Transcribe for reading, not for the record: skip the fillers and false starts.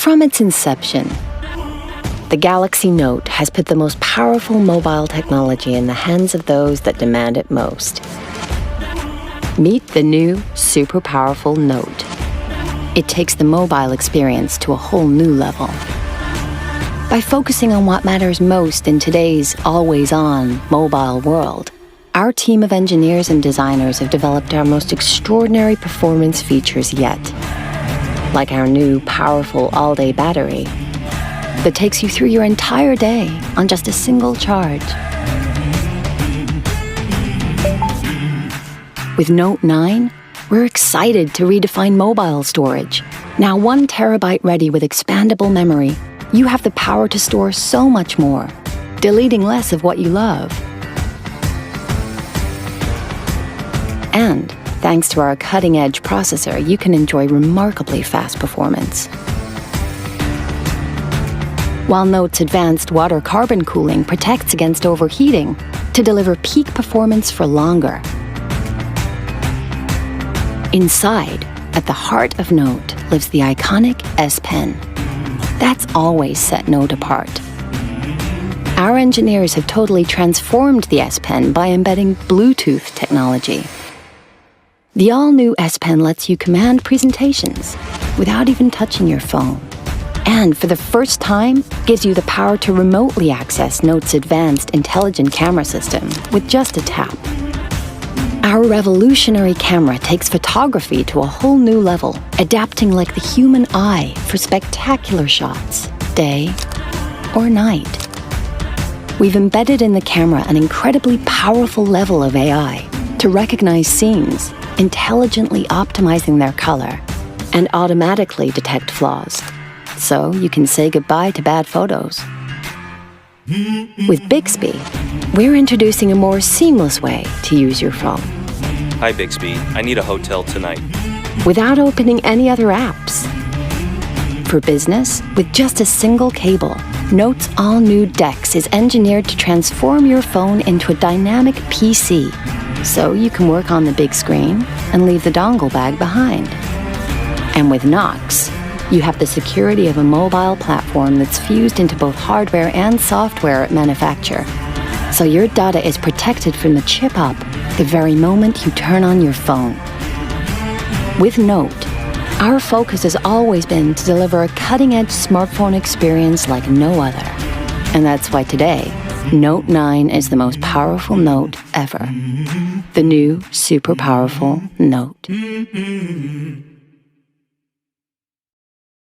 From its inception, the Galaxy Note has put the most powerful mobile technology in the hands of those that demand it most. Meet the new, super powerful Note. It takes the mobile experience to a whole new level. By focusing on what matters most in today's always-on mobile world, our team of engineers and designers have developed our most extraordinary performance features yet. Like our new, powerful all-day battery that takes you through your entire day on just a single charge. With Note 9, we're excited to redefine mobile storage. Now 1 terabyte ready with expandable memory, you have the power to store so much more, deleting less of what you love. And thanks to our cutting-edge processor, you can enjoy remarkably fast performance. While Note's advanced water carbon cooling protects against overheating to deliver peak performance for longer. Inside, at the heart of Note, lives the iconic S Pen. That's always set Note apart. Our engineers have totally transformed the S Pen by embedding Bluetooth technology. The all-new S Pen lets you command presentations without even touching your phone. And for the first time, gives you the power to remotely access Note's advanced intelligent camera system with just a tap. Our revolutionary camera takes photography to a whole new level, adapting like the human eye for spectacular shots, day or night. We've embedded in the camera an incredibly powerful level of AI to recognize scenes, intelligently optimizing their color, and automatically detect flaws. So you can say goodbye to bad photos. With Bixby, we're introducing a more seamless way to use your phone. Hi Bixby, I need a hotel tonight. Without opening any other apps. For business, with just a single cable, Note's all-new DeX is engineered to transform your phone into a dynamic PC, so you can work on the big screen and leave the dongle bag behind. And with Knox, you have the security of a mobile platform that's fused into both hardware and software at manufacture. So your data is protected from the chip up the very moment you turn on your phone. With Note, our focus has always been to deliver a cutting-edge smartphone experience like no other. And that's why today, Note 9 is the most powerful Note ever. The new, super powerful Note.